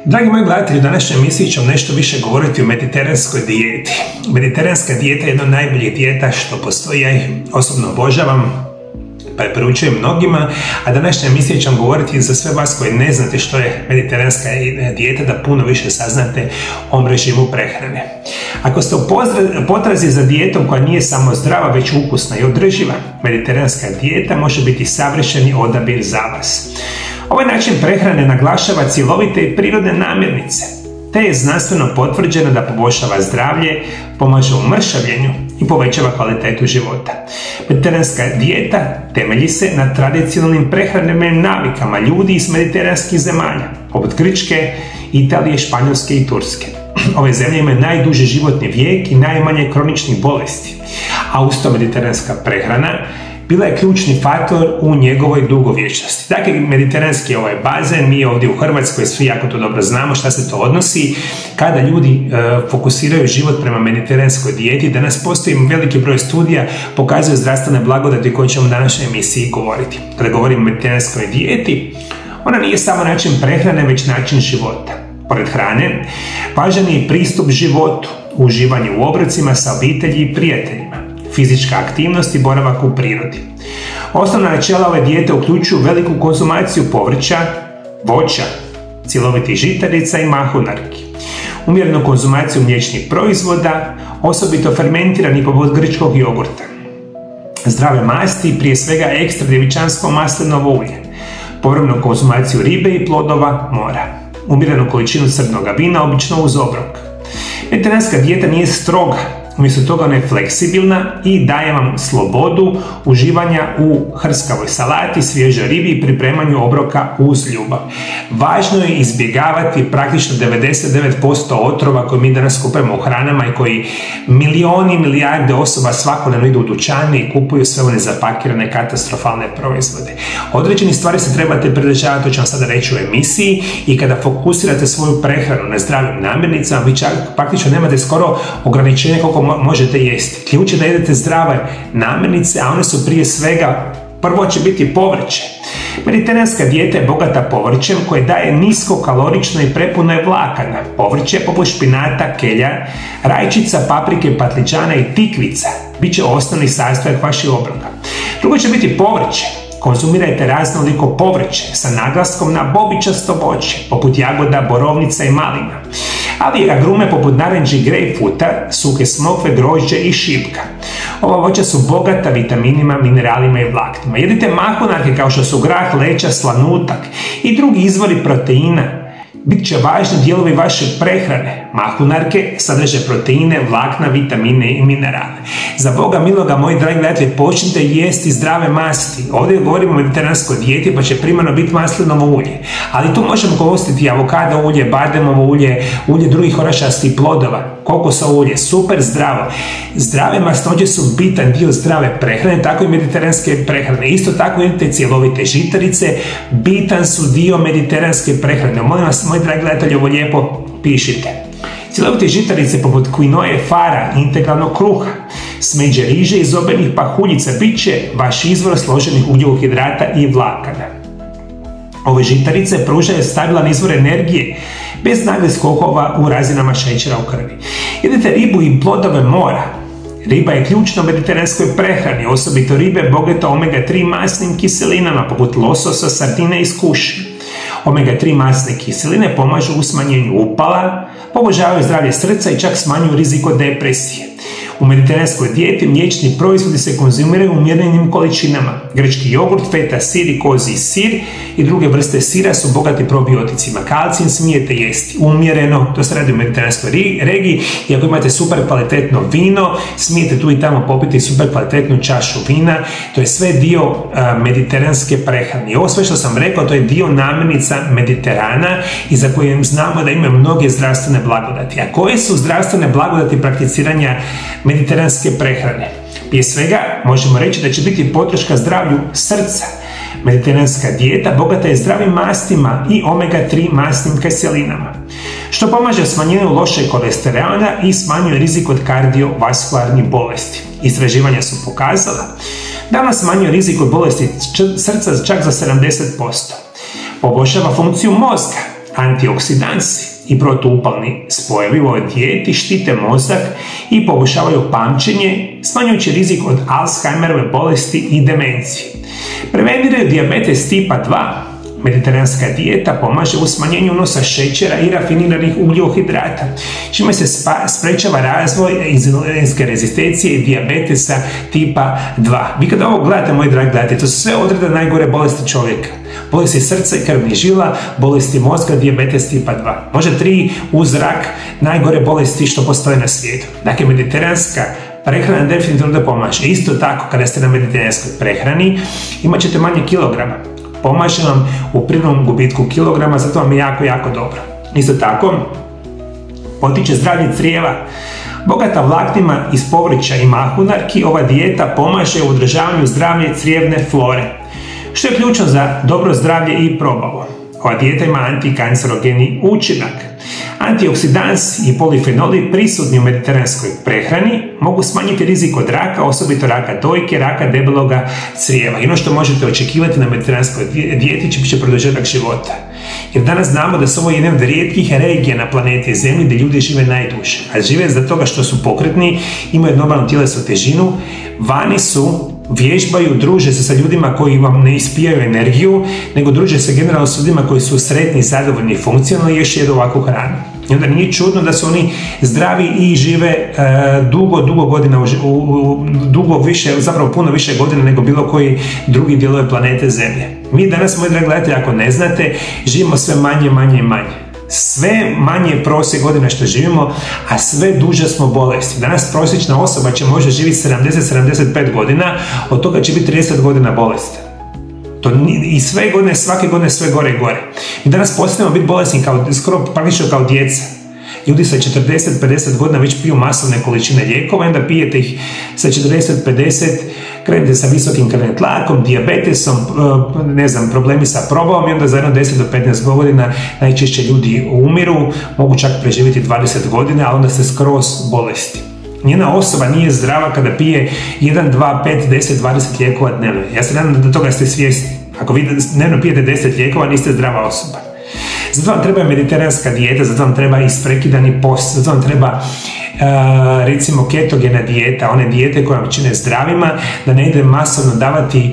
Dragi moji gledatelji, u današnjoj emisiji ću vam nešto više govoriti o mediteranskoj dijeti. Mediteranska dijeta je jedna od najboljih dijeta što postoji, ja ih osobno obožavam, preporučujem mnogima, a današnja emisija će vam govoriti za sve vas koji ne znate što je mediteranska dijeta, da puno više saznate o režimu prehrane. Ako ste u potrazi za dijetom koja nije samo zdrava, već ukusna i održiva, mediteranska dijeta može biti savršeni odabir za vas. Ovaj način prehrane naglašava cjelovite i prirodne namirnice, te je znanstveno potvrđeno da poboljšava zdravlje, pomaže u mršavljenju i povećava kvalitetu života. Mediteranska dijeta temelji se na tradicionalnim prehrambenim navikama ljudi iz mediteranskih zemalja, poput Grčke, Italije, Španjolske i Turske. Ove zemlje imaju najduži životni vijek i najmanje kroničnih bolesti, a uz to mediteranska prehrana bila je ključni faktor u njegovoj dugovječnosti. Dakle, mediteranski je bazen, mi ovdje u Hrvatskoj svi jako to dobro znamo šta se to odnosi. Kada ljudi fokusiraju život prema mediteranskoj dijeti, danas postoji veliki broj studija, pokazuju zdravstvene blagodati koje ćemo u današnjoj emisiji govoriti. Kada govorimo o mediteranskoj dijeti, ona nije samo način prehrane, već način života. Pored hrane, važan je i pristup životu, uživanje u obrocima sa obitelji i prijateljima, fizička aktivnost i boravak u prirodi. Osnovna načela ove dijete uključuju veliku konzumaciju povrća, voća, cjelovitih žitarica i mahunarki, umjerenu konzumaciju mliječnih proizvoda, osobito fermentiranih poput grčkog jogurta, zdrave masti, prije svega ekstra djevičansko maslinovo ulje, povremenu konzumaciju ribe i plodova mora, umjerenu količinu crnog vina, obično uz obrok. Mediteranska dijeta nije stroga, umjesto toga ona je fleksibilna i daje vam slobodu uživanja u hrskavoj salati, svježoj ribi i pripremanju obroka uz ljubav. Važno je izbjegavati praktično 99% otrova koje mi danas kupujemo u hranama i koji milioni, milijarde osoba svakodnevno idu u dućane i kupuju sve one zapakirane katastrofalne proizvode. Određeni stvari se trebate pridržavati, to ću vam sada reći u emisiji, i kada fokusirate svoju prehranu na zdravim namirnicama, vi čak praktično nemate skoro ograničenje koliko možete jesti. Ključ je da jedete zdrave namirnice, a one su prije svega, prvo će biti povrće. Mediteranska dijeta je bogata povrćem koje daje niskokalorično i prepuno je vlakana. Povrće poput špinata, kelja, rajčica, paprike, patliđana i tikvica bit će osnovni sastojak vaših obroka. Drugo će biti povrće. Konzumirajte raznoliko povrće sa naglaskom na bobičasto voće, poput jagoda, borovnica i malina, ali i agrume poput naranči i grejpfruta, suhe smokve, grožđe i šipka. Ova voća su bogata vitaminima, mineralima i vlaknima. Jedite mahunarke kao što su grah, leća, slanutak i drugi izvori proteina. Bit će važni dijelovi vaše prehrane. Mahunarke sadrže proteine, vlakna, vitamine i minerale. Za Boga miloga, moji dragi gledatelji, počnite jesti zdrave masti. Ovdje govorimo o mediteranskoj dijeti, pa će primarno biti maslinovo ulje. Ali tu možemo koristiti avokado ulje, bademovo ulje, ulje drugih orašastih plodova, kokosovo ulje, super zdravo. Zdrave masnoće su bitan dio zdrave prehrane, tako i mediteranske prehrane. Isto tako jedite cjelovite žitarice, bitan su dio mediteranske prehrane. Molim vas, moji dragi gledatelji, ovo lijepo pišite. Cjelovite žitarice poput kvinoje, fara, integralnog kruha, smeđe riže i zobenih pahuljica bit će vaš izvor složenih ugljikohidrata i vlakana. Ove žitarice pružaju stabilan izvor energije, bez naglih skokova u razinama šećera u krvi. Jedite ribu i plodove mora. Riba je ključna u mediteranskoj prehrani, osobito ribe bogate omega-3 masnim kiselinama, poput lososa, sardine i skuši. Omega-3 masne kiseline pomažu u smanjenju upala, poboljšavaju zdravlje srca i čak smanjuju rizik od depresije. U mediteranskoj dijeti mliječni proizvodi se konzumiraju u umjerenim količinama. Grčki jogurt, feta sir i kozji sir i druge vrste sira su bogati probioticima. Kalcijum smijete jesti umjereno, to se radi u mediteranskoj regiji, i ako imate super kvalitetno vino, smijete tu i tamo popiti super kvalitetnu čašu vina. To je sve dio mediteranske prehrane. I ovo sve što sam rekao, to je dio namirnica Mediterana i za koje znamo da imaju mnoge zdravstvene blagodati. A koje su zdravstvene blagodati prakticiranja mediteranske prehrane? Prije svega možemo reći da će biti podrška zdravlju srca. Mediteranska dijeta bogata je zdravim mastima i omega-3 masnim kiselinama, što pomaže smanjenju lošeg kolesterola i smanjuje rizik od kardiovaskularnih bolesti. Istraživanja su pokazala da ona smanjuje rizik od bolesti srca čak za 70%. Poboljšava funkciju mozga Antioksidansi i protuupalni spojevi u ovoj dijeti štite mozak i poboljšavaju pamćenje, smanjujući rizik od Alzheimerove bolesti i demencije. Preveniraju dijabetes tipa 2. Mediteranska dijeta pomaže u smanjenju unosa šećera i rafiniranih ugljikohidrata, čime se sprečava razvoj inzulinske rezistencije i dijabetesa tipa 2. Vi kada ovo gledate, moji dragi gledate, to su sve odrede najgore bolesti čovjeka. Bolesti srca i krvnih žila, bolesti mozga, dijabetes tipa 2. Može 3 uz rak najgore bolesti što postoje na svijetu. Dakle, mediteranska prehrana definitivno da pomaže. Isto tako, kada ste na mediteranskoj prehrani, imat ćete manje kilograma. Pomaže vam u prirodnom gubitku kilograma, zato vam je jako, jako dobro. Isto tako, potiče zdravlje crijeva. Bogata vlaknima iz povrća i mahunarki, ova dijeta pomaže u održavanju zdravlje crijevne flore, što je ključno za dobro zdravlje i probavu. Ova dijeta ima antikancerogeni učinak. Antioksidansi i polifenoli prisutni u mediteranskoj prehrani mogu smanjiti rizik od raka, osobito raka dojke, raka debeloga crijeva. I ono što možete očekivati na mediteranskoj dijeti će produžetak života. Jer danas znamo da su ovo jedna od rijetkih regija na planeti Zemlji gdje ljudi žive najduže. A žive zbog toga što su pokretni, imaju normalnu tjelesnu težinu, vani su, vježbaju, druže se sa ljudima koji vam ne ispijaju energiju, nego druže se generalno s ljudima koji su sretni, zadovoljni i funkcionalni i još jedu ovakvu hranu. I onda nije čudno da su oni zdravi i žive dugo godina, zapravo puno više godina nego bilo koji drugi dijelovi planete Zemlje. Mi danas, moji dragi gledatelji, ako ne znate, živimo sve manje i manje. Sve manje je prosjek godina što živimo, a sve duže smo bolesti. Danas prosječna osoba će možda živjeti 70-75 godina, od toga će biti 30 godina bolesti. I svake godine sve gore i gore. Mi danas postajemo biti bolesni skoro praktično kao djeca. Ljudi sa 40-50 godina već piju masovne količine lijekova, onda pijete ih sa 40-50, krenete sa visokim krvnim tlakom, dijabetesom, problemi sa probavom i onda za jedno 10 do 15 godina najčešće ljudi umiru, mogu čak preživjeti 20 godina, a onda se skroz bolesti. Nijedna osoba nije zdrava kada pije 1, 2, 5, 10, 20 lijekova dnevno. Ja se nadam da toga ste svjesni. Ako vi dnevno pijete 10 lijekova, niste zdrava osoba. Zato vam treba mediteranska dijeta, zato vam treba isprekidani post, zato vam treba recimo ketogena dijeta, one dijete koje vam čine zdravima, da ne ide masovno davati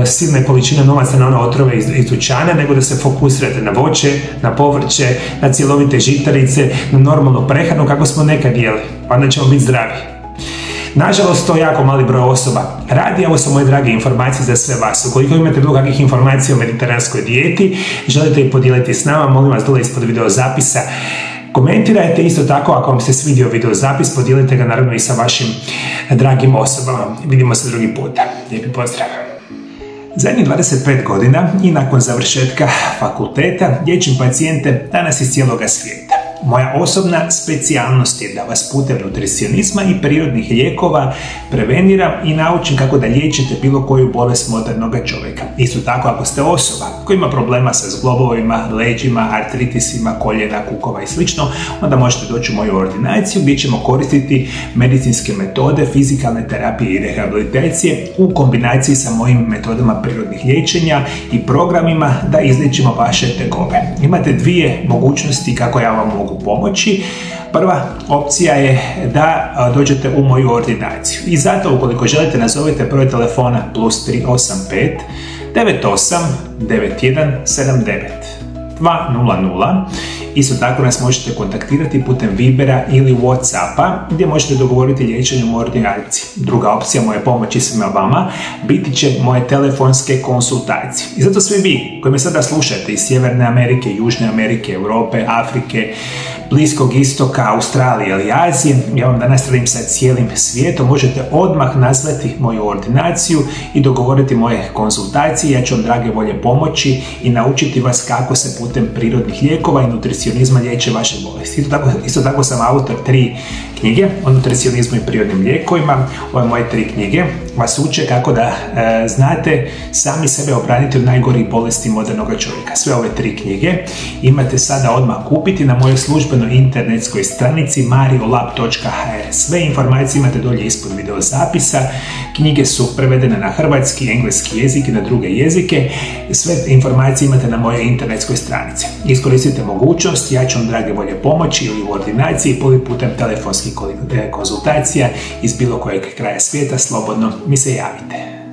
silne količine novaca na one otrove iz dućana, nego da se fokusirate na voće, na povrće, na cjelovite žitarice, na normalnu prehranu kako smo nekad jeli, pa onda ćemo biti zdravi. Nažalost, to je jako mali broj osoba radi. Ovo su moje drage informacije za sve vas. Ukoliko imate bilo kakvih informacija o mediteranskoj dijeti, želite ih podijeliti s nama, molim vas dole ispod video zapisa komentirajte. Isto tako, ako vam se svidio video zapis, podijelite ga naravno i sa vašim dragim osobama. Vidimo se drugi puta. Lijepi pozdrav! Zadnjih 25 godina i nakon završetka fakulteta liječim pacijente danas iz cijeloga svijeta. Moja osobna specijalnost je da vas putem nutricionizma i prirodnih lijekova preveniram i naučim kako da liječite bilo koju bolest modernog čovjeka. Isto tako, ako ste osoba koja ima problema sa zglobovima, leđima, artritisima, koljena, kukova i sl., onda možete doći u moju ordinaciju gdje ćemo koristiti medicinske metode, fizikalne terapije i rehabilitacije u kombinaciji sa mojim metodama prirodnih liječenja i programima da izliječimo vaše tegobe. Imate dvije mogućnosti kako ja vam mogu pomoći. Prva opcija je da dođete u moju ordinaciju i zato ukoliko želite nazovite broj telefona +385 98 91 79 200. Isto tako nas možete kontaktirati putem Vibera ili Whatsappa gdje možete dogovoriti liječenje u ordinaciji. Druga opcija moje pomoći svima vama biti će moje telefonske konsultacije. I zato svi vi koji me sada slušate iz Sjeverne Amerike, Južne Amerike, Europe, Afrike, Bliskog istoka, Australije ili Azije, ja vam danas radim sa cijelim svijetom, možete odmah nazvati moju ordinaciju i dogovoriti moje konsultacije. Ja ću vam drage volje pomoći i naučiti vas kako se putem prirodnih lijekova i nutricionizma liječe vaše bolesti. Isto tako sam autor 3 knjige o nutricionizmu i prirodnim lijekovima. Ove moje 3 knjige vas uče kako da znate sami sebe obraniti od najgorih bolesti modernog čovjeka. Sve ove 3 knjige imate sada odmah kupiti na mojoj službenoj internetskoj stranici mariolab.hr. Sve informacije imate dolje ispod video zapisa. Knjige su prevedene na hrvatski, engleski jezik i na druge jezike. Sve informacije imate na mojoj internetskoj stranici. Iskoristite mogućnost, ja ću vam drage volje pomoći ili u ordinaciji ili putem telefonskih konzultacija iz bilo kojeg kraja svijeta, slobodno mi se javite.